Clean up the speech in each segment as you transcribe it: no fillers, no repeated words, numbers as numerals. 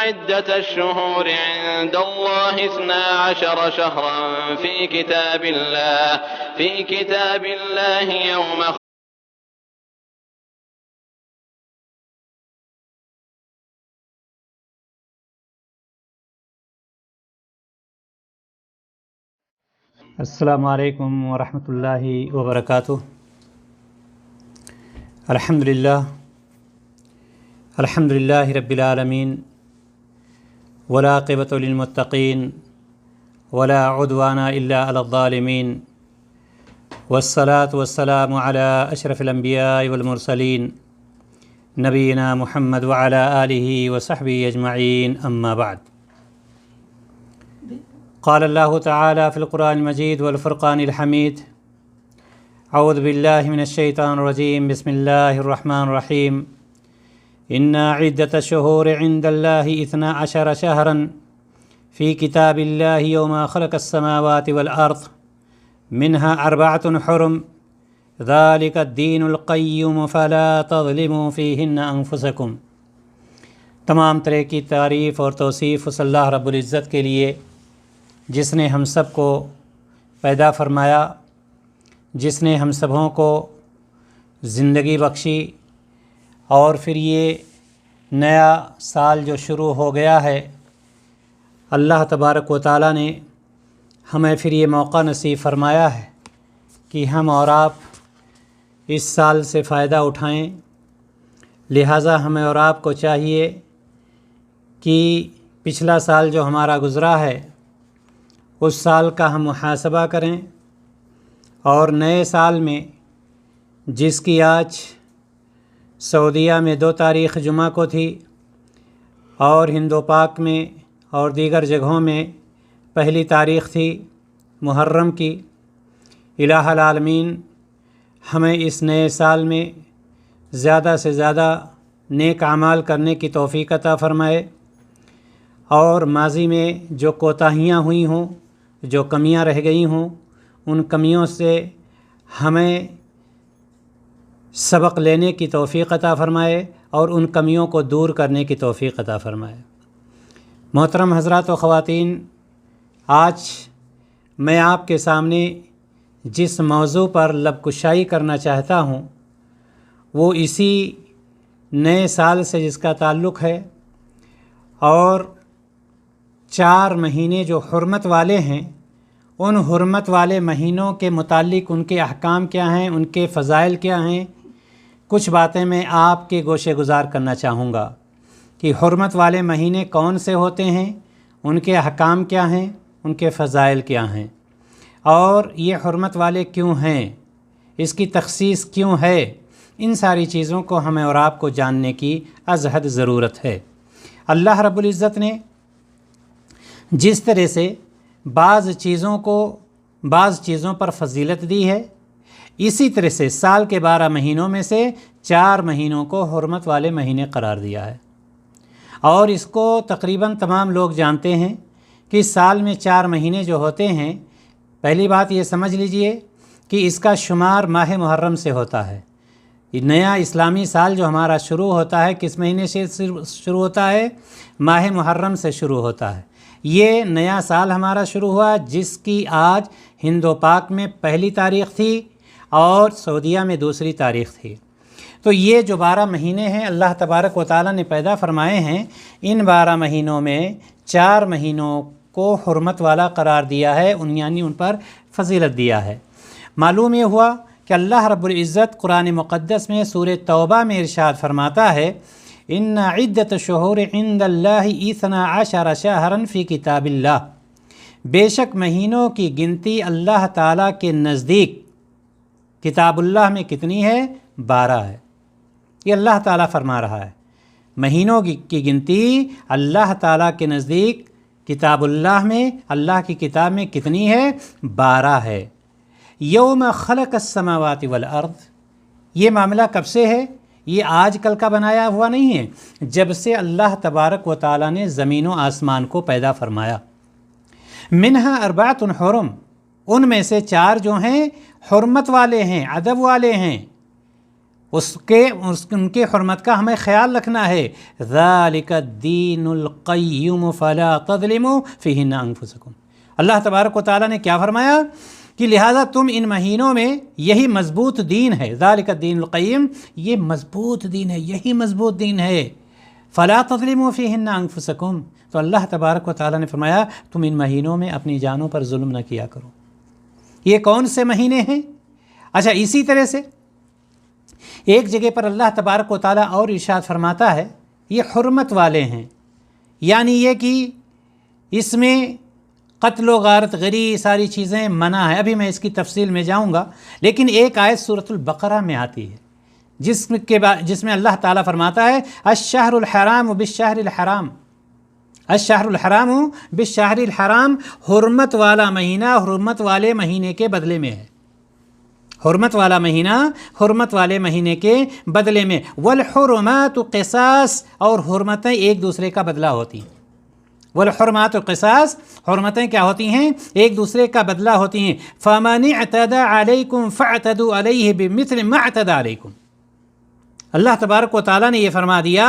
عدة الشهور عند الله 12 شهرا في كتاب الله يوم السلام علیکم ورحمۃ اللہ وبرکاتہ۔ الحمدللہ رب العالمین والعاقبۃ للمتقین ولا عدوان الا علی الظالمین والصلاة والسلام علی اشرف الانبیاء والمرسلین نبینا محمد وعلی آلہ وصحبہ اجمعین، اما بعد۔ قال اللہ تعالی فی القرآن المجید والفرقان الحمید، اعوذ باللہ من الشیطان الرجیم، بسم اللہ الرحمن الرحیم۔ ان عدۃ الشہور عند اللہ 12 شہرا فی کتاب اللہ یوم خلق السماوات والارض منها 4 حرم ذلک الدین القیم فلا تظلموا فیہن انفسکم۔ تمام طرح کی تعریف اور توصیف اس اللہ رب العزت کے لیے جس نے ہم سب کو پیدا فرمایا، جس نے ہم سبوں کو زندگی بخشی، اور پھر یہ نیا سال جو شروع ہو گیا ہے، اللہ تبارک و تعالیٰ نے ہمیں پھر یہ موقع نصیب فرمایا ہے کہ ہم اور آپ اس سال سے فائدہ اٹھائیں۔ لہٰذا ہمیں اور آپ کو چاہیے کہ پچھلا سال جو ہمارا گزرا ہے اس سال کا ہم محاسبہ کریں، اور نئے سال میں جس کی آج سعودیہ میں 2 تاریخ جمعہ کو تھی، اور ہند و پاک میں اور دیگر جگہوں میں 1 تاریخ تھی محرم کی، الہ العالمین ہمیں اس نئے سال میں زیادہ سے زیادہ نیک اعمال کرنے کی توفیق عطا فرمائے، اور ماضی میں جو کوتاہیاں ہوئی ہوں، جو کمیاں رہ گئی ہوں، ان کمیوں سے ہمیں سبق لینے کی توفیق عطا فرمائے اور ان کمیوں کو دور کرنے کی توفیق عطا فرمائے۔ محترم حضرات و خواتین، آج میں آپ کے سامنے جس موضوع پر لب کشائی کرنا چاہتا ہوں وہ اسی نئے سال سے جس کا تعلق ہے، اور 4 مہینے جو حرمت والے ہیں، ان حرمت والے مہینوں کے متعلق ان کے احکام کیا ہیں، ان کے فضائل کیا ہیں، کچھ باتیں میں آپ کے گوشے گزار کرنا چاہوں گا کہ حرمت والے مہینے کون سے ہوتے ہیں، ان کے احکام کیا ہیں، ان کے فضائل کیا ہیں، اور یہ حرمت والے کیوں ہیں، اس کی تخصیص کیوں ہے۔ ان ساری چیزوں کو ہمیں اور آپ کو جاننے کی از حد ضرورت ہے۔ اللہ رب العزت نے جس طرح سے بعض چیزوں پر فضیلت دی ہے، اسی طرح سے سال کے 12 مہینوں میں سے 4 مہینوں کو حرمت والے مہینے قرار دیا ہے، اور اس کو تقریباً تمام لوگ جانتے ہیں کہ سال میں 4 مہینے جو ہوتے ہیں، پہلی بات یہ سمجھ لیجئے کہ اس کا شمار ماہ محرم سے ہوتا ہے۔ نیا اسلامی سال جو ہمارا شروع ہوتا ہے کس مہینے سے شروع ہوتا ہے؟ ماہ محرم سے شروع ہوتا ہے۔ یہ نیا سال ہمارا شروع ہوا جس کی آج ہند و پاک میں 1 تاریخ تھی اور سعودیہ میں 2 تاریخ تھی۔ تو یہ جو 12 مہینے ہیں اللہ تبارک و تعالیٰ نے پیدا فرمائے ہیں، ان 12 مہینوں میں 4 مہینوں کو حرمت والا قرار دیا ہے، یعنی ان پر فضیلت دیا ہے۔ معلوم یہ ہوا کہ اللہ رب العزت قرآن مقدس میں سورہ توبہ میں ارشاد فرماتا ہے، ان عدۃ الشہور عند اللہ 12 شہرا فی کتاب اللہ، بے شک مہینوں کی گنتی اللہ تعالیٰ کے نزدیک کتاب اللہ میں کتنی ہے؟ 12 ہے۔ یہ اللہ تعالیٰ فرما رہا ہے، مہینوں کی گنتی اللہ تعالیٰ کے نزدیک کتاب اللہ میں، اللہ کی کتاب میں کتنی ہے؟ 12 ہے۔ یوم خلق السماوات والارض، یہ معاملہ کب سے ہے؟ یہ آج کل کا بنایا ہوا نہیں ہے، جب سے اللہ تبارک و تعالیٰ نے زمین و آسمان کو پیدا فرمایا۔ منہا 4 حرم، ان میں سے 4 جو ہیں حرمت والے ہیں، ادب والے ہیں، ان کے حرمت کا ہمیں خیال رکھنا ہے۔ ذالک الدین القیم فلا تظلموا فیہن انفسکم۔ اللہ تبارک و تعالیٰ نے کیا فرمایا کہ لہٰذا تم ان مہینوں میں، یہی مضبوط دین ہے، ذالک الدین القیم، یہ مضبوط دین ہے، یہی مضبوط دین ہے، فلا تظلموا فیہن انفسکم، تو اللہ تبارک و تعالیٰ نے فرمایا تم ان مہینوں میں اپنی جانوں پر ظلم نہ کیا کرو۔ یہ کون سے مہینے ہیں؟ اچھا، اسی طرح سے ایک جگہ پر اللہ تبارک و تعالیٰ اور ارشاد فرماتا ہے یہ حرمت والے ہیں، یعنی یہ کہ اس میں قتل و غارت غری ساری چیزیں منع ہے۔ ابھی میں اس کی تفصیل میں جاؤں گا، لیکن ایک آیت سورۃ البقرہ میں آتی ہے جس میں اللہ تعالیٰ فرماتا ہے الشہر الحرام بالشہر الحرام، الشہر الحرام بالشہر الحرام، حرمت والا مہینہ حرمت والے مہینے کے بدلے میں ہے، حرمت والا مہینہ حرمت والے مہینے کے بدلے میں، والحرمات قصاص، اور حرمتیں ایک دوسرے کا بدلہ ہوتی ہیں، والحرمات قصاص، حرمتیں کیا ہوتی ہیں؟ ایک دوسرے کا بدلہ ہوتی ہیں، فمن اعتدى علیکم فاعتدوا علیہ بمثل ما اعتدى علیکم۔ اللہ تبارک و تعالیٰ نے یہ فرما دیا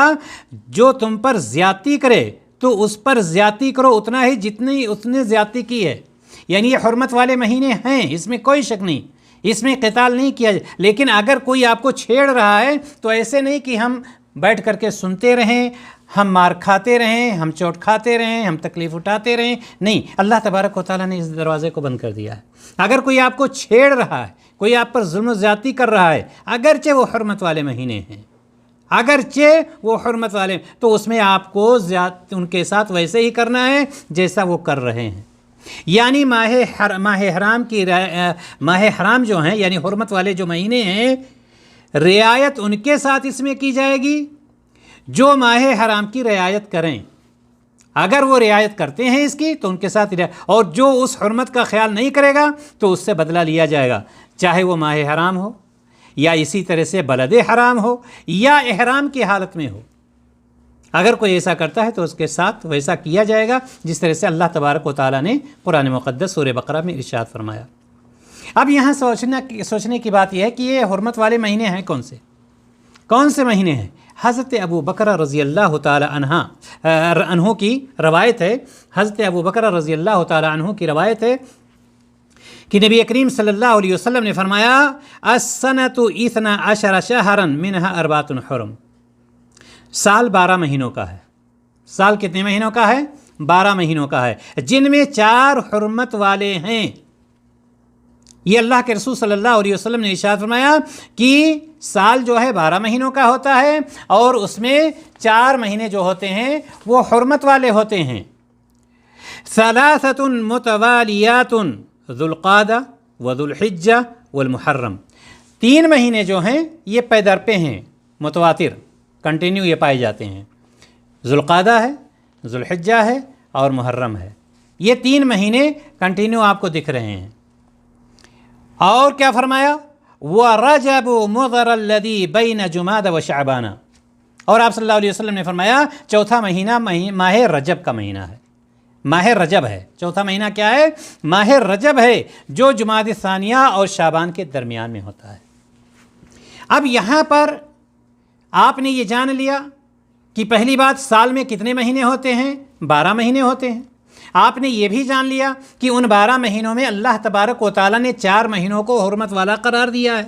جو تم پر زیادتی کرے تو اس پر زیادتی کرو اتنا ہی جتنی اس نے زیادتی کی ہے، یعنی یہ حرمت والے مہینے ہیں، اس میں کوئی شک نہیں، اس میں قتال نہیں کیا جائے، لیکن اگر کوئی آپ کو چھیڑ رہا ہے تو ایسے نہیں کہ ہم بیٹھ کر کے سنتے رہیں، ہم مار کھاتے رہیں، ہم چوٹ کھاتے رہیں، ہم تکلیف اٹھاتے رہیں، نہیں، اللہ تبارک و تعالیٰ نے اس دروازے کو بند کر دیا ہے۔ اگر کوئی آپ کو چھیڑ رہا ہے، کوئی آپ پر ظلم و زیادتی کر رہا ہے، اگرچہ وہ حرمت والے مہینے ہیں، اگرچہ وہ حرمت والے، تو اس میں آپ کو ان کے ساتھ ویسے ہی کرنا ہے جیسا وہ کر رہے ہیں، یعنی ماہ حرام جو ہیں، یعنی حرمت والے جو مہینے ہیں، رعایت ان کے ساتھ اس میں کی جائے گی جو ماہ حرام کی رعایت کریں، اگر وہ رعایت کرتے ہیں اس کی تو ان کے ساتھ اور جو اس حرمت کا خیال نہیں کرے گا تو اس سے بدلہ لیا جائے گا، چاہے وہ ماہ حرام ہو یا اسی طرح سے بلد حرام ہو یا احرام کی حالت میں ہو، اگر کوئی ایسا کرتا ہے تو اس کے ساتھ ویسا کیا جائے گا جس طرح سے اللہ تبارک و تعالیٰ نے قرآن مقدس سورہ بقرہ میں ارشاد فرمایا۔ اب یہاں سوچنے کی بات یہ ہے کہ یہ حرمت والے مہینے ہیں کون سے مہینے ہیں؟ حضرت ابو بکر رضی اللہ تعالی عنہ کی روایت ہے، حضرت ابو بکر رضی اللہ تعالی عنہ کی روایت ہے کہ نبی کریم صلی اللہ علیہ وسلم نے فرمایا السنۃ 12 شہرا منها 4 حرم، سال 12 مہینوں کا ہے، سال کتنے مہینوں کا ہے؟ 12 مہینوں کا ہے، جن میں 4 حرمت والے ہیں۔ یہ اللہ کے رسول صلی اللہ علیہ وسلم نے ارشاد فرمایا کہ سال جو ہے 12 مہینوں کا ہوتا ہے اور اس میں 4 مہینے جو ہوتے ہیں وہ حرمت والے ہوتے ہیں۔ ثلاثۃ متوالیات ذو القعدہ وذو الحجہ والمحرم، 3 مہینے جو ہیں یہ پے در پہ ہیں، متواتر کنٹینیو یہ پائے جاتے ہیں، ذو القعدہ ہے، ذو الحجہ ہے اور محرم ہے، یہ 3 مہینے کنٹینیو آپ کو دکھ رہے ہیں۔ اور کیا فرمایا؟ وَرَجَبُ مُضَرَ الَّذِي بَيْنَ جُمَادَ وَشَعْبَانَ، اور آپ صلی اللہ علیہ وسلم نے فرمایا چوتھا مہینہ ماہ رجب کا مہینہ ہے، ماہ رجب ہے، چوتھا مہینہ کیا ہے؟ ماہ رجب ہے، جو جمادی ثانیہ اور شعبان کے درمیان میں ہوتا ہے۔ اب یہاں پر آپ نے یہ جان لیا کہ پہلی بات سال میں کتنے مہینے ہوتے ہیں؟ 12 مہینے ہوتے ہیں۔ آپ نے یہ بھی جان لیا کہ ان 12 مہینوں میں اللہ تبارک و تعالیٰ نے 4 مہینوں کو حرمت والا قرار دیا ہے۔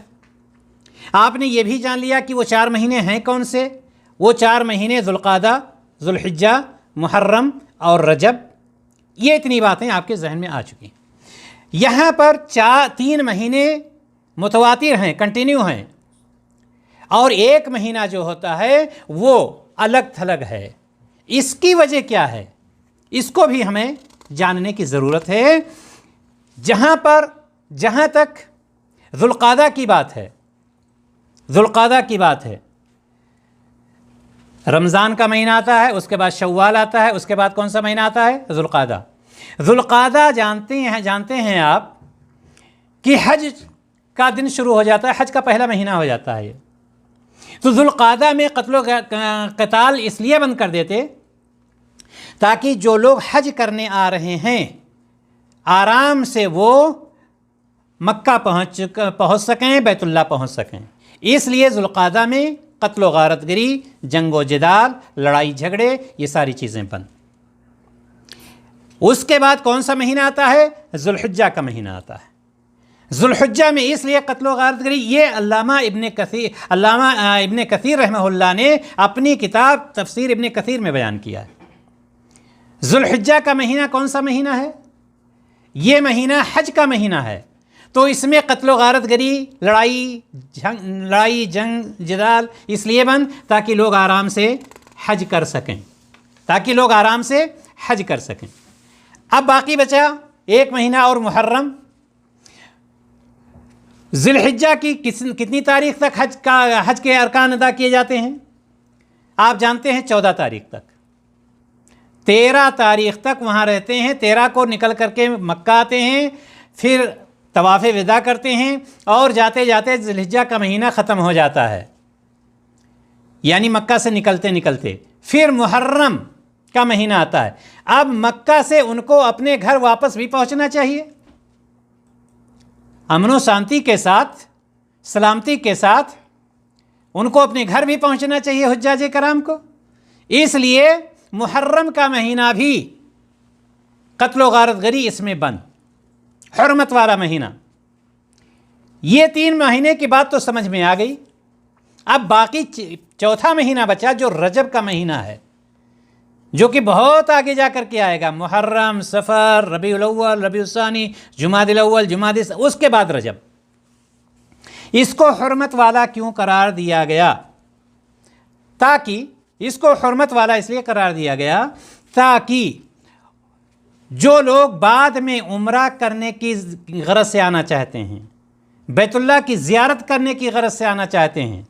آپ نے یہ بھی جان لیا کہ وہ 4 مہینے ہیں کون سے؟ وہ 4 مہینے ذوالقعدہ، ذوالحجہ، محرم اور رجب، یہ اتنی باتیں آپ کے ذہن میں آ چکی ہیں۔ یہاں پر 3 مہینے متواتر ہیں، کنٹینیو ہیں، اور 1 مہینہ جو ہوتا ہے وہ الگ تھلگ ہے۔ اس کی وجہ کیا ہے؟ اس کو بھی ہمیں جاننے کی ضرورت ہے۔ جہاں تک ذوالقعدہ کی بات ہے، ذوالقعدہ کی بات ہے، رمضان کا مہینہ آتا ہے، اس کے بعد شوال آتا ہے، اس کے بعد کون سا مہینہ آتا ہے؟ ذوالقعدہ۔ ذوالقعدہ جانتے ہیں آپ کہ حج کا دن شروع ہو جاتا ہے، حج کا پہلا مہینہ ہو جاتا ہے۔ تو ذوالقعدہ میں قتل و قتال اس لیے بند کر دیتے تاکہ جو لوگ حج کرنے آ رہے ہیں آرام سے وہ مکہ پہنچ سکیں، بیت اللہ پہنچ سکیں۔ اس لیے ذوالقعدہ میں قتل و غارت گری، جنگ و جدال، لڑائی جھگڑے، یہ ساری چیزیں بند۔ اس کے بعد کون سا مہینہ آتا ہے؟ ذوالحجہ کا مہینہ آتا ہے۔ ذوالحجہ میں اس لیے قتل و غارت گری، یہ علامہ ابن کثیر رحمہ اللہ نے اپنی کتاب تفسیر ابن کثیر میں بیان کیا ہے۔ ذوالحجہ کا مہینہ کون سا مہینہ ہے؟ یہ مہینہ حج کا مہینہ ہے، تو اس میں قتل و غارت گری، لڑائی جنگ جدال اس لیے بند تاکہ لوگ آرام سے حج کر سکیں، اب باقی بچا ایک مہینہ اور محرم۔ ذی الحجہ کی کتنی تاریخ تک حج کے ارکان ادا کیے جاتے ہیں؟ آپ جانتے ہیں 14 تاریخ تک، 13 تاریخ تک وہاں رہتے ہیں، 13 کو نکل کر کے مکہ آتے ہیں، پھر طواف وداع کرتے ہیں اور جاتے جاتے ذی الحجہ کا مہینہ ختم ہو جاتا ہے، یعنی مکہ سے نکلتے پھر محرم کا مہینہ آتا ہے۔ اب مکہ سے ان کو اپنے گھر واپس بھی پہنچنا چاہیے، امن و شانتی کے ساتھ، سلامتی کے ساتھ ان کو اپنے گھر بھی پہنچنا چاہیے حجاج کرام کو، اس لیے محرم کا مہینہ بھی قتل و غارت گری اس میں بند، حرمت والا مہینہ۔ یہ 3 مہینے کی بات تو سمجھ میں آ گئی۔ اب باقی چوتھا مہینہ بچا جو رجب کا مہینہ ہے، جو کہ بہت آگے جا کر کے آئے گا، محرم، صفر، ربیع الاول، ربیع الثانی، جمادی الاول، جمادی اس کے بعد رجب۔ اس کو حرمت والا کیوں قرار دیا گیا؟ تاکہ اس کو حرمت والا اس لیے قرار دیا گیا تاکہ جو لوگ بعد میں عمرہ کرنے کی غرض سے آنا چاہتے ہیں، بیت اللہ کی زیارت کرنے کی غرض سے آنا چاہتے ہیں،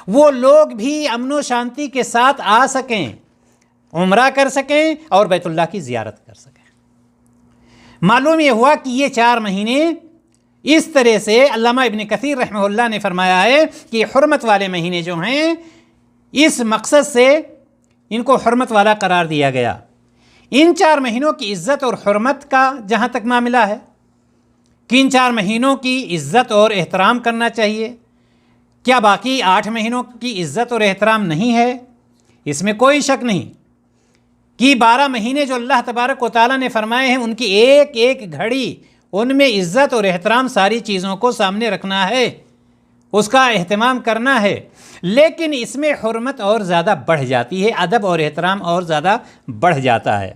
وہ لوگ بھی امن و شانتی کے ساتھ آ سکیں، عمرہ کر سکیں اور بیت اللہ کی زیارت کر سکیں۔ معلوم یہ ہوا کہ یہ 4 مہینے اس طرح سے علامہ ابن کثیر رحمہ اللہ نے فرمایا ہے کہ حرمت والے مہینے جو ہیں اس مقصد سے ان کو حرمت والا قرار دیا گیا۔ ان 4 مہینوں کی عزت اور حرمت کا جہاں تک معاملہ ہے کہ ان 4 مہینوں کی عزت اور احترام کرنا چاہیے، کیا باقی 8 مہینوں کی عزت اور احترام نہیں ہے؟ اس میں کوئی شک نہیں کہ 12 مہینے جو اللہ تبارک و تعالیٰ نے فرمائے ہیں ان کی ایک ایک گھڑی، ان میں عزت اور احترام ساری چیزوں کو سامنے رکھنا ہے، اس کا اہتمام کرنا ہے، لیکن اس میں حرمت اور زیادہ بڑھ جاتی ہے، ادب اور احترام اور زیادہ بڑھ جاتا ہے۔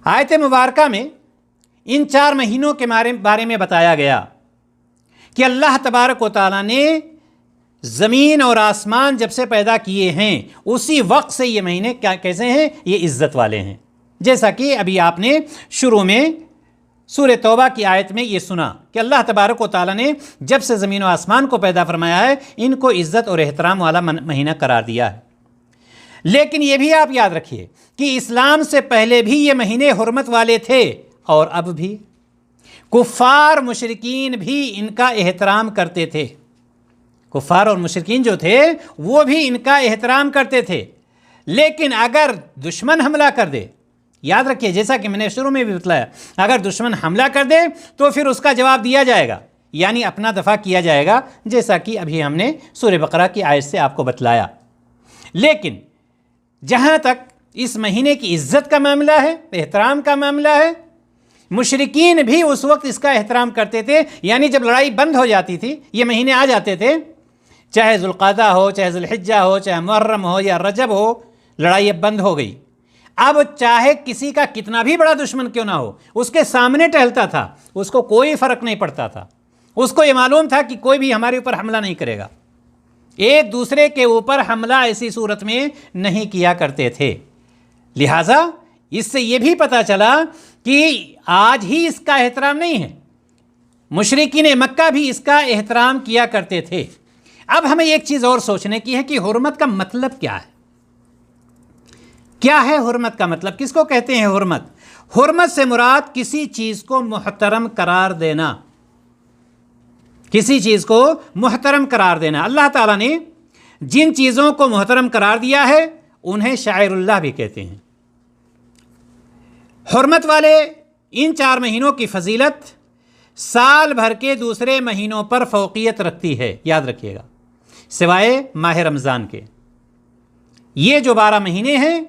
آیت مبارکہ میں ان 4 مہینوں کے بارے میں بتایا گیا کہ اللہ تبارک و تعالیٰ نے زمین اور آسمان جب سے پیدا کیے ہیں اسی وقت سے یہ مہینے کیسے ہیں؟ یہ عزت والے ہیں، جیسا کہ ابھی آپ نے شروع میں سورہ توبہ کی آیت میں یہ سنا کہ اللہ تبارک و تعالیٰ نے جب سے زمین و آسمان کو پیدا فرمایا ہے ان کو عزت اور احترام والا مہینہ قرار دیا ہے۔ لیکن یہ بھی آپ یاد رکھیے کہ اسلام سے پہلے بھی یہ مہینے حرمت والے تھے اور اب بھی کفار مشرکین بھی ان کا احترام کرتے تھے، کفار اور مشرکین جو تھے وہ بھی ان کا احترام کرتے تھے، لیکن اگر دشمن حملہ کر دے، یاد رکھیے جیسا کہ میں نے شروع میں بھی بتلایا، اگر دشمن حملہ کر دے تو پھر اس کا جواب دیا جائے گا، یعنی اپنا دفاع کیا جائے گا، جیسا کہ ابھی ہم نے سورہ بقرہ کی آیت سے آپ کو بتلایا۔ لیکن جہاں تک اس مہینے کی عزت کا معاملہ ہے، احترام کا معاملہ ہے، مشرکین بھی اس وقت اس کا احترام کرتے تھے، یعنی جب لڑائی بند ہو جاتی تھی، یہ مہینے آ جاتے تھے، چاہے ذوالقعدہ ہو، چاہے ذوالحجہ ہو، چاہے محرم ہو یا رجب ہو، لڑائی اب بند ہو گئی۔ اب چاہے کسی کا کتنا بھی بڑا دشمن کیوں نہ ہو، اس کے سامنے ٹہلتا تھا، اس کو کوئی فرق نہیں پڑتا تھا، اس کو یہ معلوم تھا کہ کوئی بھی ہمارے اوپر حملہ نہیں کرے گا، ایک دوسرے کے اوپر حملہ ایسی صورت میں نہیں کیا کرتے تھے۔ لہٰذا اس سے یہ بھی پتہ چلا کہ آج ہی اس کا احترام نہیں ہے، مشرکین مکہ بھی اس کا احترام کیا کرتے تھے۔ اب ہمیں ایک چیز اور سوچنے کی ہے کہ حرمت کا مطلب کیا ہے؟ کیا ہے حرمت کا مطلب؟ کس کو کہتے ہیں حرمت؟ حرمت سے مراد کسی چیز کو محترم قرار دینا، کسی چیز کو محترم قرار دینا۔ اللہ تعالیٰ نے جن چیزوں کو محترم قرار دیا ہے انہیں شاعر اللہ بھی کہتے ہیں۔ حرمت والے ان 4 مہینوں کی فضیلت سال بھر کے دوسرے مہینوں پر فوقیت رکھتی ہے، یاد رکھیے گا، سوائے ماہ رمضان کے۔ یہ جو 12 مہینے ہیں،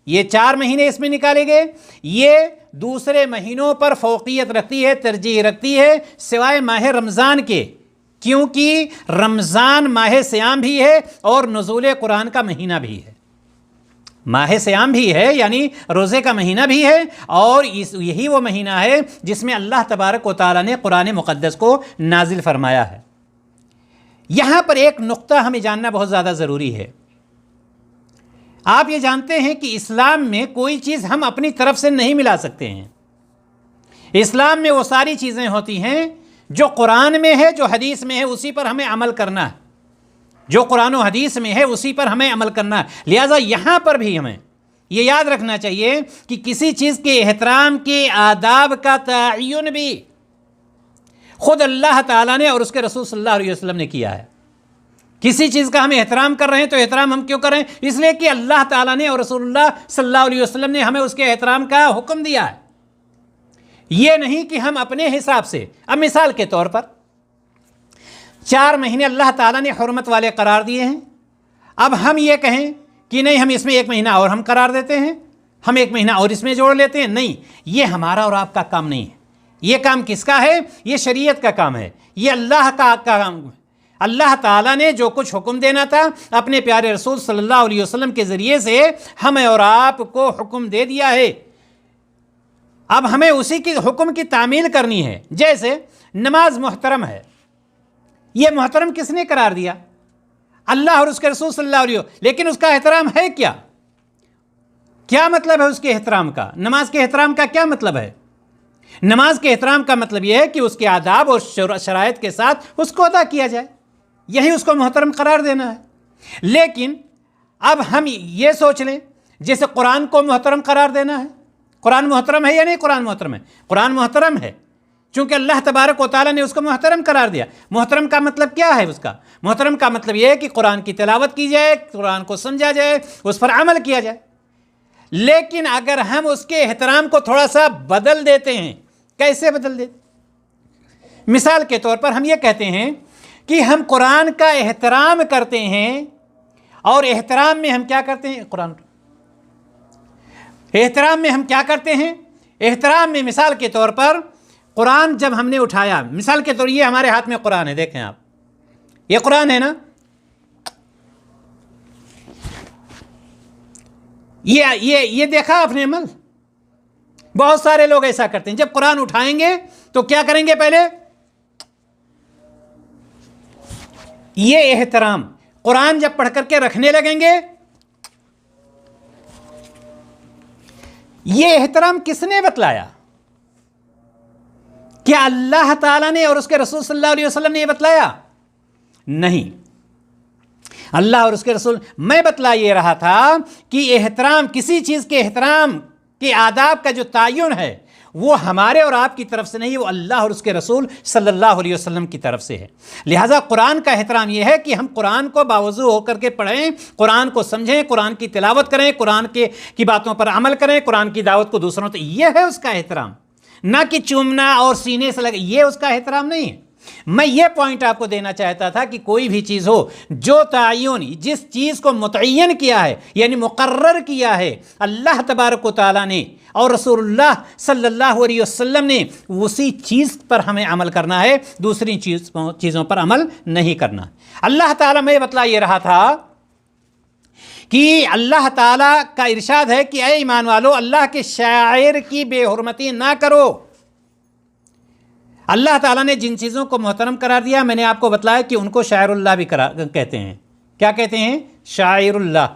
یہ 4 مہینے اس میں نکالے گئے، یہ دوسرے مہینوں پر فوقیت رکھتی ہے، ترجیح رکھتی ہے، سوائے ماہ رمضان کے، کیونکہ رمضان ماہ صیام بھی ہے اور نزول قرآن کا مہینہ بھی ہے۔ ماہ صیام بھی ہے یعنی روزے کا مہینہ بھی ہے، اور یہی وہ مہینہ ہے جس میں اللہ تبارک و تعالیٰ نے قرآن مقدس کو نازل فرمایا ہے۔ یہاں پر ایک نقطہ ہمیں جاننا بہت زیادہ ضروری ہے۔ آپ یہ جانتے ہیں کہ اسلام میں کوئی چیز ہم اپنی طرف سے نہیں ملا سکتے ہیں۔ اسلام میں وہ ساری چیزیں ہوتی ہیں جو قرآن میں ہے، جو حدیث میں ہے، اسی پر ہمیں عمل کرنا ہے۔ جو قرآن و حدیث میں ہے اسی پر ہمیں عمل کرنا ہے۔ لہٰذا یہاں پر بھی ہمیں یہ یاد رکھنا چاہیے کہ کسی چیز کے احترام کے آداب کا تعین بھی خود اللہ تعالیٰ نے اور اس کے رسول صلی اللہ علیہ وسلم نے کیا ہے۔ کسی چیز کا ہم احترام کر رہے ہیں تو احترام ہم کیوں کریں؟ اس لیے کہ اللہ تعالیٰ نے اور رسول اللہ صلی اللہ علیہ وسلم نے ہمیں اس کے احترام کا حکم دیا ہے۔ یہ نہیں کہ ہم اپنے حساب سے، اب مثال کے طور پر 4 مہینے اللہ تعالیٰ نے حرمت والے قرار دیے ہیں، اب ہم یہ کہیں کہ نہیں ہم اس میں 1 مہینہ اور ہم قرار دیتے ہیں، ہم 1 مہینہ اور اس میں جوڑ لیتے ہیں، نہیں، یہ ہمارا اور آپ کا کام نہیں ہے۔ یہ کام کس کا ہے؟ یہ شریعت کا کام ہے، یہ اللہ کا کام ہے۔ اللہ تعالیٰ نے جو کچھ حکم دینا تھا اپنے پیارے رسول صلی اللہ علیہ وسلم کے ذریعے سے ہمیں اور آپ کو حکم دے دیا ہے، اب ہمیں اسی کی حکم کی تعمیل کرنی ہے۔ جیسے نماز محترم ہے، یہ محترم کس نے قرار دیا؟ اللہ اور اس کے رسول صلی اللہ علیہ وسلم، لیکن اس کا احترام ہے کیا؟ کیا مطلب ہے اس کے احترام کا؟ نماز کے احترام کا کیا مطلب ہے؟ نماز کے احترام کا مطلب یہ ہے کہ اس کے آداب اور شرائط کے ساتھ اس کو ادا کیا جائے، یہی اس کو محترم قرار دینا ہے۔ لیکن اب ہم یہ سوچ لیں جیسے قرآن کو محترم قرار دینا ہے۔ قرآن محترم ہے یا نہیں؟ قرآن محترم ہے، قرآن محترم ہے، چونکہ اللہ تبارک و تعالیٰ نے اس کو محترم قرار دیا۔ محترم کا مطلب کیا ہے؟ اس کا محترم کا مطلب یہ ہے کہ قرآن کی تلاوت کی جائے، قرآن کو سمجھا جائے، اس پر عمل کیا جائے۔ لیکن اگر ہم اس کے احترام کو تھوڑا سا بدل دیتے ہیں، کیسے بدل دیتے؟ مثال کے طور پر ہم یہ کہتے ہیں کہ ہم قرآن کا احترام کرتے ہیں، اور احترام میں ہم کیا کرتے ہیں؟ احترام میں ہم کیا کرتے ہیں؟ احترام میں مثال کے طور پر قرآن جب ہم نے اٹھایا، مثال کے طور یہ ہمارے ہاتھ میں قرآن ہے، دیکھیں آپ، یہ قرآن ہے نا، یہ دیکھا آپ نے عمل؟ بہت سارے لوگ ایسا کرتے ہیں، جب قرآن اٹھائیں گے تو کیا کریں گے؟ پہلے یہ احترام، قرآن جب پڑھ کر کے رکھنے لگیں گے، یہ احترام کس نے بتلایا؟ کیا اللہ تعالیٰ نے اور اس کے رسول صلی اللہ علیہ وسلم نے یہ بتلایا؟ نہیں، اللہ اور اس کے رسول، میں بتلا یہ رہا تھا کہ احترام، کسی چیز کے احترام کے آداب کا جو تعین ہے وہ ہمارے اور آپ کی طرف سے نہیں، وہ اللہ اور اس کے رسول صلی اللہ علیہ وسلم کی طرف سے ہے۔ لہٰذا قرآن کا احترام یہ ہے کہ ہم قرآن کو باوضو ہو کر کے پڑھیں، قرآن کو سمجھیں، قرآن کی تلاوت کریں، قرآن کی باتوں پر عمل کریں، قرآن کی دعوت کو دوسروں تک، یہ ہے اس کا احترام، نہ کہ چومنا اور سینے سے لگے، یہ اس کا احترام نہیں ہے۔ میں یہ پوائنٹ آپ کو دینا چاہتا تھا کہ کوئی بھی چیز ہو جو تعین، جس چیز کو متعین کیا ہے یعنی مقرر کیا ہے اللہ تبارک و تعالیٰ نے اور رسول اللہ صلی اللہ علیہ وسلم نے، اسی چیز پر ہمیں عمل کرنا ہے، دوسری چیزوں پر عمل نہیں کرنا۔ اللہ تعالیٰ میں بتلا یہ رہا تھا کہ اللہ تعالیٰ کا ارشاد ہے کہ اے ایمان والو، اللہ کے شاعر کی بے حرمتی نہ کرو۔ اللہ تعالیٰ نے جن چیزوں کو محترم قرار دیا، میں نے آپ کو بتلایا کہ ان کو شاعر اللہ بھی کہتے ہیں۔ کیا کہتے ہیں؟ شاعر اللہ۔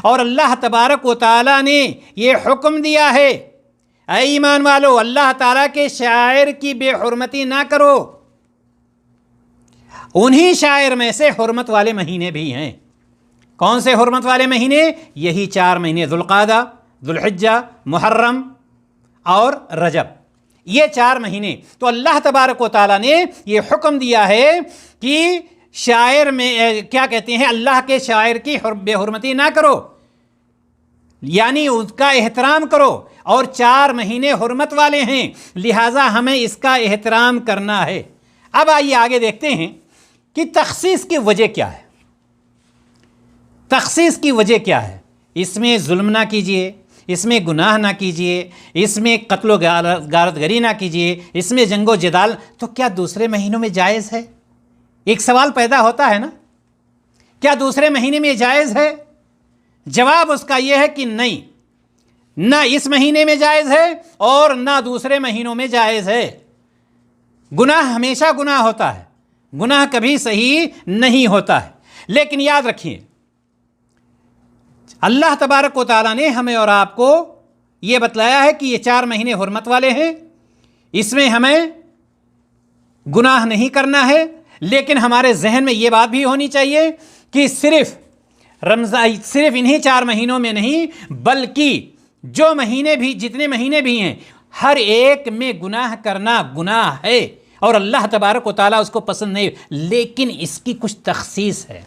اور اللہ تبارک و تعالیٰ نے یہ حکم دیا ہے، اے ایمان والو، اللہ تعالیٰ کے شاعر کی بے حرمتی نہ کرو۔ انہی شاعر میں سے حرمت والے مہینے بھی ہیں۔ کون سے حرمت والے مہینے؟ یہی 4 مہینے، ذوالقعدہ، ذوالحجہ، محرم اور رجب، یہ 4 مہینے۔ تو اللہ تبارک و تعالیٰ نے یہ حکم دیا ہے کہ شاعر میں کیا کہتے ہیں، اللہ کے شاعر کی بے حرمتی نہ کرو۔ یعنی اس کا احترام کرو، اور 4 مہینے حرمت والے ہیں، لہٰذا ہمیں اس کا احترام کرنا ہے۔ اب آئیے آگے دیکھتے ہیں کہ تخصیص کی وجہ کیا ہے۔ تخصیص کی وجہ کیا ہے؟ اس میں ظلم نہ کیجیے، اس میں گناہ نہ کیجیے، اس میں قتل و غارت گری نہ کیجیے، اس میں جنگ و جدال، تو کیا دوسرے مہینوں میں جائز ہے؟ ایک سوال پیدا ہوتا ہے نا، کیا دوسرے مہینے میں جائز ہے؟ جواب اس کا یہ ہے کہ نہیں، نہ اس مہینے میں جائز ہے اور نہ دوسرے مہینوں میں جائز ہے۔ گناہ ہمیشہ گناہ ہوتا ہے، گناہ کبھی صحیح نہیں ہوتا ہے۔ لیکن یاد رکھیے، اللہ تبارک و تعالیٰ نے ہمیں اور آپ کو یہ بتلایا ہے کہ یہ 4 مہینے حرمت والے ہیں، اس میں ہمیں گناہ نہیں کرنا ہے، لیکن ہمارے ذہن میں یہ بات بھی ہونی چاہیے کہ صرف انہی 4 مہینوں میں نہیں، بلکہ جو مہینے بھی، جتنے مہینے بھی ہیں، ہر ایک میں گناہ کرنا گناہ ہے، اور اللہ تبارک و تعالیٰ اس کو پسند نہیں، لیکن اس کی کچھ تخصیص ہے۔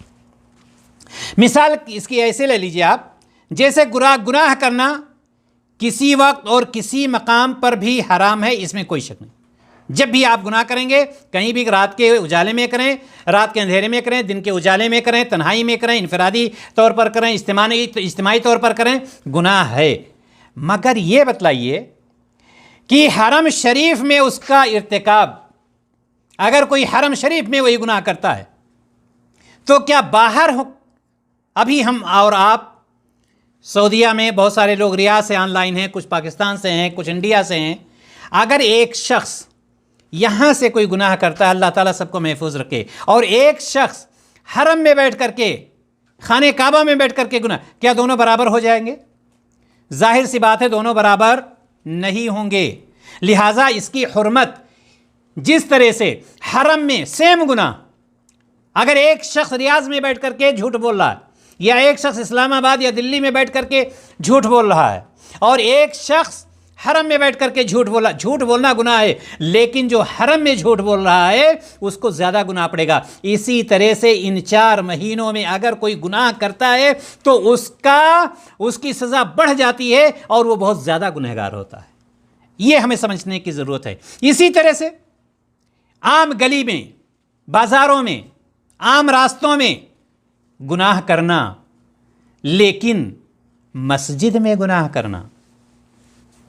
مثال اس کی ایسے لے لیجئے آپ، جیسے گناہ کرنا کسی وقت اور کسی مقام پر بھی حرام ہے، اس میں کوئی شک نہیں۔ جب بھی آپ گناہ کریں گے، کہیں بھی رات کے اجالے میں کریں، رات کے اندھیرے میں کریں، دن کے اجالے میں کریں، تنہائی میں کریں، انفرادی طور پر کریں، اجتماعی طور پر کریں، گناہ ہے۔ مگر یہ بتلائیے کہ حرم شریف میں اس کا ارتکاب، اگر کوئی حرم شریف میں وہی گناہ کرتا ہے، تو کیا باہر ابھی ہم اور آپ سعودیہ میں بہت سارے لوگ ریاض سے آن لائن ہیں، کچھ پاکستان سے ہیں، کچھ انڈیا سے ہیں، اگر ایک شخص یہاں سے کوئی گناہ کرتا ہے، اللہ تعالیٰ سب کو محفوظ رکھے، اور ایک شخص حرم میں بیٹھ کر کے، خانہ کعبہ میں بیٹھ کر کے گناہ، کیا دونوں برابر ہو جائیں گے؟ ظاہر سی بات ہے دونوں برابر نہیں ہوں گے۔ لہٰذا اس کی حرمت جس طرح سے حرم میں سیم گناہ، اگر ایک شخص ریاض میں بیٹھ کر کے جھوٹ بول رہا ہے، یا ایک شخص اسلام آباد یا دلی میں بیٹھ کر کے جھوٹ بول رہا ہے، اور ایک شخص حرم میں بیٹھ کر کے جھوٹ بولنا گناہ ہے، لیکن جو حرم میں جھوٹ بول رہا ہے اس کو زیادہ گناہ پڑے گا۔ اسی طرح سے ان 4 مہینوں میں اگر کوئی گناہ کرتا ہے تو اس کی سزا بڑھ جاتی ہے، اور وہ بہت زیادہ گنہگار ہوتا ہے۔ یہ ہمیں سمجھنے کی ضرورت ہے۔ اسی طرح سے عام گلی میں، بازاروں میں، عام راستوں میں گناہ کرنا، لیکن مسجد میں گناہ کرنا،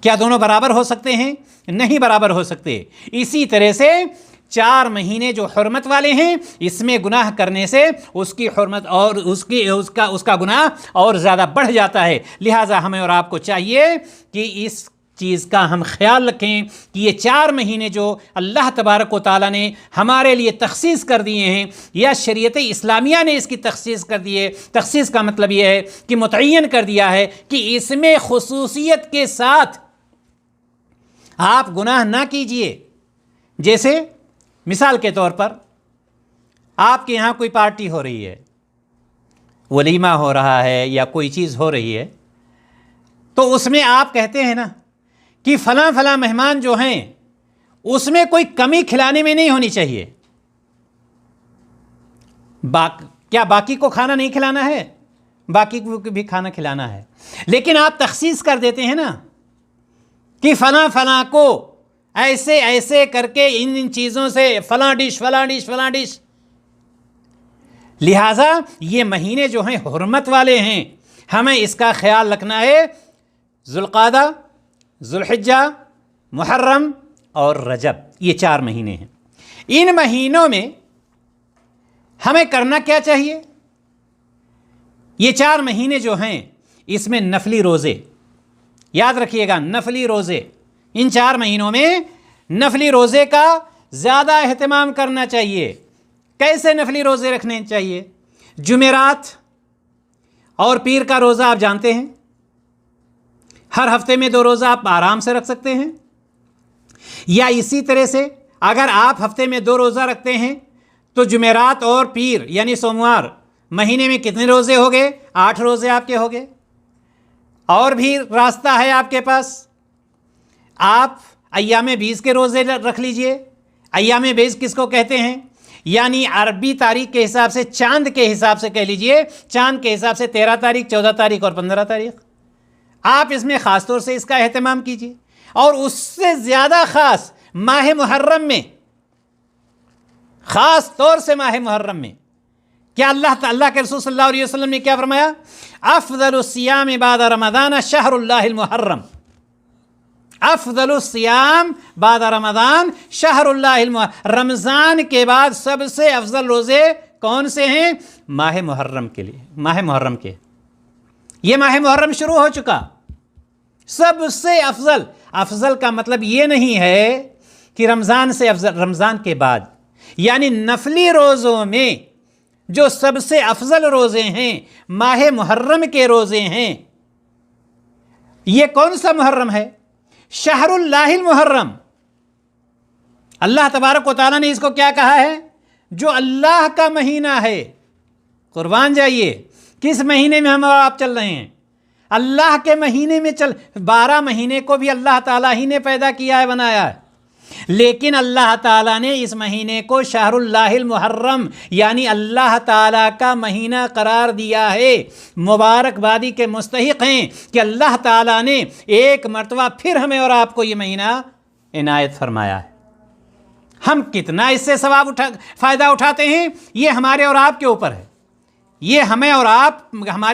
کیا دونوں برابر ہو سکتے ہیں؟ نہیں برابر ہو سکتے۔ اسی طرح سے 4 مہینے جو حرمت والے ہیں، اس میں گناہ کرنے سے اس کی حرمت اور اس کا گناہ اور زیادہ بڑھ جاتا ہے۔ لہٰذا ہمیں اور آپ کو چاہیے کہ اس چیز کا ہم خیال رکھیں کہ یہ 4 مہینے جو اللہ تبارک و تعالیٰ نے ہمارے لیے تخصیص کر دیے ہیں، یا شریعت اسلامیہ نے اس کی تخصیص کر دی ہے، تخصیص کا مطلب یہ ہے کہ متعین کر دیا ہے کہ اس میں خصوصیت کے ساتھ آپ گناہ نہ کیجئے۔ جیسے مثال کے طور پر آپ کے یہاں کوئی پارٹی ہو رہی ہے، ولیمہ ہو رہا ہے یا کوئی چیز ہو رہی ہے، تو اس میں آپ کہتے ہیں نا کہ فلاں فلاں مہمان جو ہیں اس میں کوئی کمی کھلانے میں نہیں ہونی چاہیے۔ کیا باقی کو کھانا نہیں کھلانا ہے؟ باقی کو بھی کھانا کھلانا ہے، لیکن آپ تخصیص کر دیتے ہیں نا کہ فلاں فلاں کو ایسے ایسے کر کے ان چیزوں سے فلاں ڈش فلاں ڈش فلاں ڈش۔ لہٰذا یہ مہینے جو ہیں حرمت والے ہیں، ہمیں اس کا خیال رکھنا ہے۔ ذوالقعدہ، ذوالحجہ، محرم اور رجب، یہ 4 مہینے ہیں۔ ان مہینوں میں ہمیں کرنا کیا چاہیے؟ یہ 4 مہینے جو ہیں اس میں نفلی روزے، یاد رکھیے گا، نفلی روزے، ان 4 مہینوں میں نفلی روزے کا زیادہ اہتمام کرنا چاہیے۔ کیسے نفلی روزے رکھنے چاہیے؟ جمعرات اور پیر کا روزہ آپ جانتے ہیں، ہر ہفتے میں 2 روزہ آپ آرام سے رکھ سکتے ہیں۔ یا اسی طرح سے اگر آپ ہفتے میں 2 روزہ رکھتے ہیں تو جمعرات اور پیر یعنی سوموار مہینے میں کتنے روزے ہو گئے؟ 8 روزے آپ کے ہو گئے۔ اور بھی راستہ ہے آپ کے پاس، آپ ایام بیس کے روزے رکھ لیجئے۔ ایام بیس کس کو کہتے ہیں؟ یعنی عربی تاریخ کے حساب سے، چاند کے حساب سے کہہ لیجئے، چاند کے حساب سے 13 تاریخ، 14 تاریخ اور 15 تاریخ۔ آپ اس میں خاص طور سے اس کا اہتمام کیجیے، اور اس سے زیادہ خاص ماہ محرم میں، خاص طور سے ماہ محرم میں کیا اللہ کے رسول صلی اللہ علیہ وسلم نے کیا فرمایا؟ افضل الصیام بعد رمضان شہر اللہ المحرم، افضل الصیام بعد رمضان شہر اللہ المحرم، رمضان کے بعد سب سے افضل روزے کون سے ہیں؟ ماہ محرم کے لیے، ماہ محرم کے، یہ ماہ محرم شروع ہو چکا، سب سے افضل، افضل کا مطلب یہ نہیں ہے کہ رمضان سے افضل، رمضان کے بعد، یعنی نفلی روزوں میں جو سب سے افضل روزے ہیں ماہ محرم کے روزے ہیں۔ یہ کون سا محرم ہے؟ شہر اللہ المحرم۔ اللہ تبارک و تعالیٰ نے اس کو کیا کہا ہے؟ جو اللہ کا مہینہ ہے۔ قربان جائیے، کس مہینے میں ہم اور آپ چل رہے ہیں؟ اللہ کے مہینے میں 12 مہینے کو بھی اللہ تعالیٰ ہی نے پیدا کیا ہے، بنایا ہے، لیکن اللہ تعالیٰ نے اس مہینے کو شہر اللہ المحرم یعنی اللہ تعالیٰ کا مہینہ قرار دیا ہے۔ مبارکبادی کے مستحق ہیں کہ اللہ تعالیٰ نے ایک مرتبہ پھر ہمیں اور آپ کو یہ مہینہ عنایت فرمایا ہے۔ ہم کتنا اس سے ثواب فائدہ اٹھاتے ہیں، یہ ہمارے اور آپ کے اوپر ہے، یہ ہمارے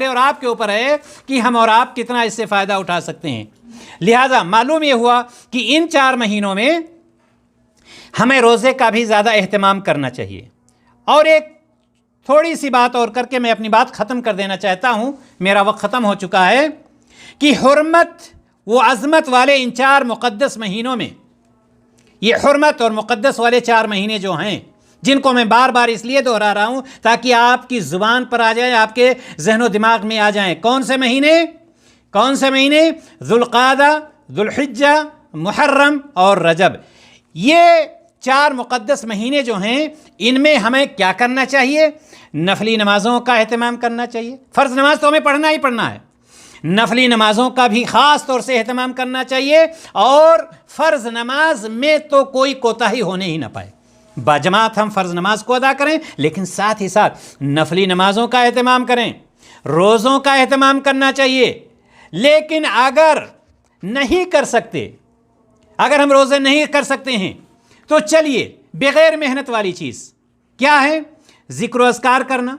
اور آپ کے اوپر ہے کہ ہم اور آپ کتنا اس سے فائدہ اٹھا سکتے ہیں۔ لہٰذا معلوم یہ ہوا کہ ان 4 مہینوں میں ہمیں روزے کا بھی زیادہ اہتمام کرنا چاہیے۔ اور ایک تھوڑی سی بات اور کر کے میں اپنی بات ختم کر دینا چاہتا ہوں، میرا وقت ختم ہو چکا ہے، کہ حرمت و عظمت والے ان 4 مقدس مہینوں میں، یہ حرمت اور مقدس والے 4 مہینے جو ہیں، جن کو میں بار بار اس لیے دہرا رہا ہوں تاکہ آپ کی زبان پر آ جائیں، آپ کے ذہن و دماغ میں آ جائیں۔ کون سے مہینے؟ ذوالقعدہ، ذوالحجہ، محرم اور رجب۔ یہ 4 مقدس مہینے جو ہیں، ان میں ہمیں کیا کرنا چاہیے؟ نفلی نمازوں کا اہتمام کرنا چاہیے۔ فرض نماز تو ہمیں پڑھنا ہی پڑھنا ہے، نفلی نمازوں کا بھی خاص طور سے اہتمام کرنا چاہیے، اور فرض نماز میں تو کوئی کوتاہی ہونے ہی نہ پائے۔ باجماعت ہم فرض نماز کو ادا کریں، لیکن ساتھ ہی ساتھ نفلی نمازوں کا اہتمام کریں، روزوں کا اہتمام کرنا چاہیے۔ لیکن اگر نہیں کر سکتے، اگر ہم روزے نہیں کر سکتے ہیں، تو چلیے بغیر محنت والی چیز کیا ہے؟ ذکر و اذکار کرنا۔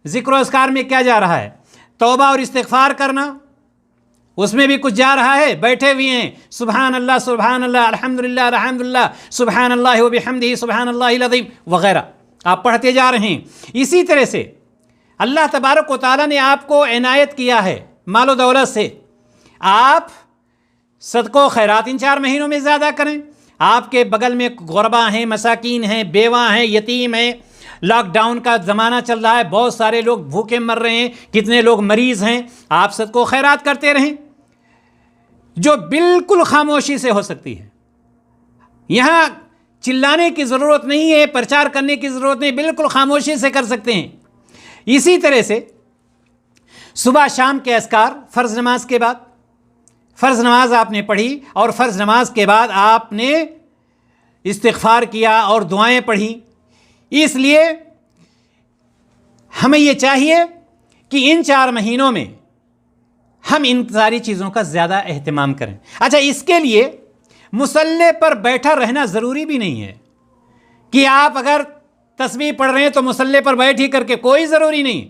ذکر و اذکار میں کیا جا رہا ہے؟ توبہ اور استغفار کرنا، اس میں بھی کچھ جا رہا ہے۔ بیٹھے ہوئے ہیں، سبحان اللہ سبحان اللہ، الحمدللہ الحمدللہ، سبحان اللہ و بحمدہ، سبحان اللہ العظیم وغیرہ آپ پڑھتے جا رہے ہیں۔ اسی طرح سے اللہ تبارک و تعالیٰ نے آپ کو عنایت کیا ہے مال و دولت سے، آپ صدقہ و خیرات ان 4 مہینوں میں زیادہ کریں۔ آپ کے بغل میں غربا ہیں، مساکین ہیں، بیوہ ہیں، یتیم ہیں، لاک ڈاؤن کا زمانہ چل رہا ہے، بہت سارے لوگ بھوکے مر رہے ہیں، کتنے لوگ مریض ہیں، آپ صدقہ و خیرات کرتے رہیں، جو بالکل خاموشی سے ہو سکتی ہے۔ یہاں چلانے کی ضرورت نہیں ہے، پرچار کرنے کی ضرورت نہیں، بالکل خاموشی سے کر سکتے ہیں۔ اسی طرح سے صبح شام کے اذکار، فرض نماز کے بعد، فرض نماز آپ نے پڑھی اور فرض نماز کے بعد آپ نے استغفار کیا اور دعائیں پڑھی، اس لیے ہمیں یہ چاہیے کہ ان 4 مہینوں میں ہم ان ساری چیزوں کا زیادہ اہتمام کریں۔ اچھا، اس کے لیے مصلی پر بیٹھا رہنا ضروری بھی نہیں ہے کہ آپ اگر تسبیح پڑھ رہے ہیں تو مصلی پر بیٹھ ہی کر کے، کوئی ضروری نہیں۔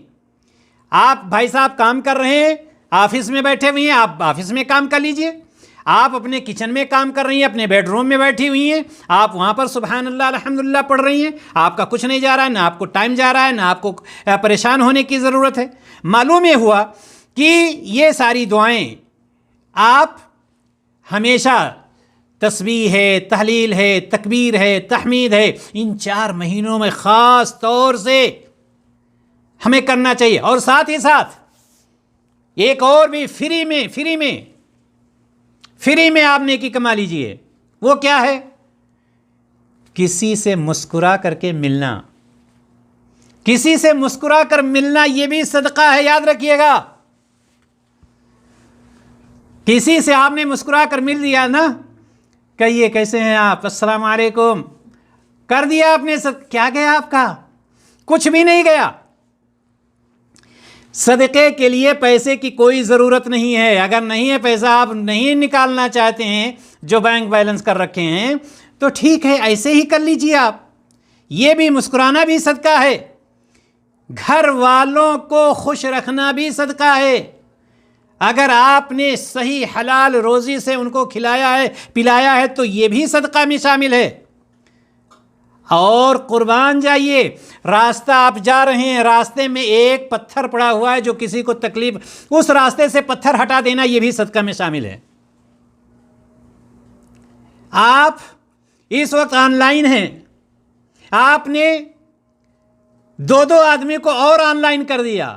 آپ بھائی صاحب کام کر رہے ہیں، آفس میں بیٹھے ہوئے ہیں، آپ آفس میں کام کر لیجئے۔ آپ اپنے کچن میں کام کر رہی ہیں، اپنے بیڈ روم میں بیٹھی ہوئی ہیں، آپ وہاں پر سبحان اللہ الحمدللہ پڑھ رہی ہیں، آپ کا کچھ نہیں جا رہا ہے، نہ آپ کو ٹائم جا رہا ہے، نہ آپ کو پریشان ہونے کی ضرورت ہے۔ معلوم یہ ہوا کہ یہ ساری دعائیں آپ ہمیشہ، تسبیح ہے، تحلیل ہے، تکبیر ہے، تحمید ہے، ان 4 مہینوں میں خاص طور سے ہمیں کرنا چاہیے۔ اور ساتھ ہی ساتھ ایک اور بھی فری میں آپ نیکی کما لیجئے۔ وہ کیا ہے؟ کسی سے مسکرا کر کے ملنا۔ کسی سے مسکرا کر ملنا یہ بھی صدقہ ہے، یاد رکھیے گا۔ کسی سے آپ نے مسکرا کر مل دیا نا، کہیے کیسے ہیں آپ، السلام علیکم، کر دیا آپ نے، کیا گیا آپ کا؟ کچھ بھی نہیں گیا۔ صدقے کے لیے پیسے کی کوئی ضرورت نہیں ہے. اگر نہیں ہے پیسہ، آپ نہیں نکالنا چاہتے ہیں جو بینک بیلنس کر رکھے ہیں، تو ٹھیک ہے، ایسے ہی کر لیجئے آپ. یہ بھی مسکرانا بھی صدقہ ہے، گھر والوں کو خوش رکھنا بھی صدقہ ہے. اگر آپ نے صحیح حلال روزی سے ان کو کھلایا ہے، پلایا ہے، تو یہ بھی صدقہ میں شامل ہے. اور قربان جائیے، راستہ آپ جا رہے ہیں، راستے میں ایک پتھر پڑا ہوا ہے جو کسی کو تکلیف، اس راستے سے پتھر ہٹا دینا یہ بھی صدقہ میں شامل ہے. آپ اس وقت آن لائن ہیں، آپ نے دو آدمی کو اور آن لائن کر دیا.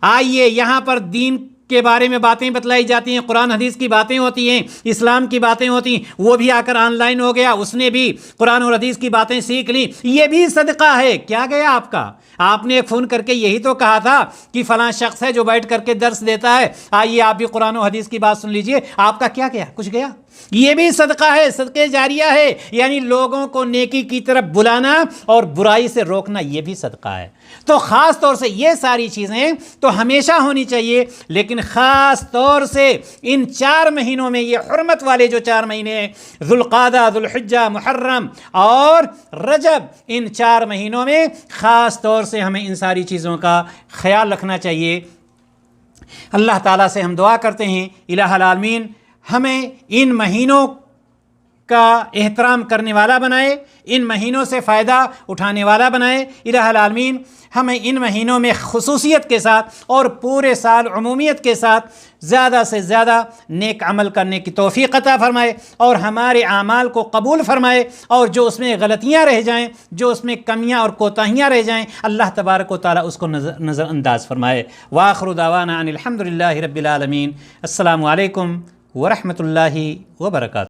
آئیے، یہاں پر دین کے بارے میں باتیں بتلائی جاتی ہیں، قرآن حدیث کی باتیں ہوتی ہیں، اسلام کی باتیں ہوتی ہیں. وہ بھی آ کر آن لائن ہو گیا، اس نے بھی قرآن اور حدیث کی باتیں سیکھ لی. یہ بھی صدقہ ہے. کیا گیا آپ کا؟ آپ نے ایک فون کر کے یہی تو کہا تھا کہ فلاں شخص ہے جو بیٹھ کر کے درس دیتا ہے، آئیے آپ بھی قرآن و حدیث کی بات سن لیجئے. آپ کا کیا گیا؟ کچھ گیا؟ یہ بھی صدقہ ہے، صدقہ جاریہ ہے. یعنی لوگوں کو نیکی کی طرف بلانا اور برائی سے روکنا، یہ بھی صدقہ ہے. تو خاص طور سے یہ ساری چیزیں تو ہمیشہ ہونی چاہیے، لیکن خاص طور سے ان 4 مہینوں میں، یہ حرمت والے جو 4 مہینے ہیں، ذوالقعدہ، ذوالحجہ، محرم اور رجب، ان 4 مہینوں میں خاص طور سے ہمیں ان ساری چیزوں کا خیال رکھنا چاہیے. اللہ تعالیٰ سے ہم دعا کرتے ہیں الہ العالمین ہمیں ان مہینوں کا احترام کرنے والا بنائے، ان مہینوں سے فائدہ اٹھانے والا بنائے. الہ العالمین ہمیں ان مہینوں میں خصوصیت کے ساتھ اور پورے سال عمومیت کے ساتھ زیادہ سے زیادہ نیک عمل کرنے کی توفیق عطا فرمائے اور ہمارے اعمال کو قبول فرمائے، اور جو اس میں غلطیاں رہ جائیں، جو اس میں کمیاں اور کوتاہیاں رہ جائیں، اللہ تبارک و تعالیٰ اس کو نظر انداز فرمائے. وآخر دعوانا ان الحمد للہ رب العالمین. السلام علیکم ورحمۃ اللہ وبرکاتہ.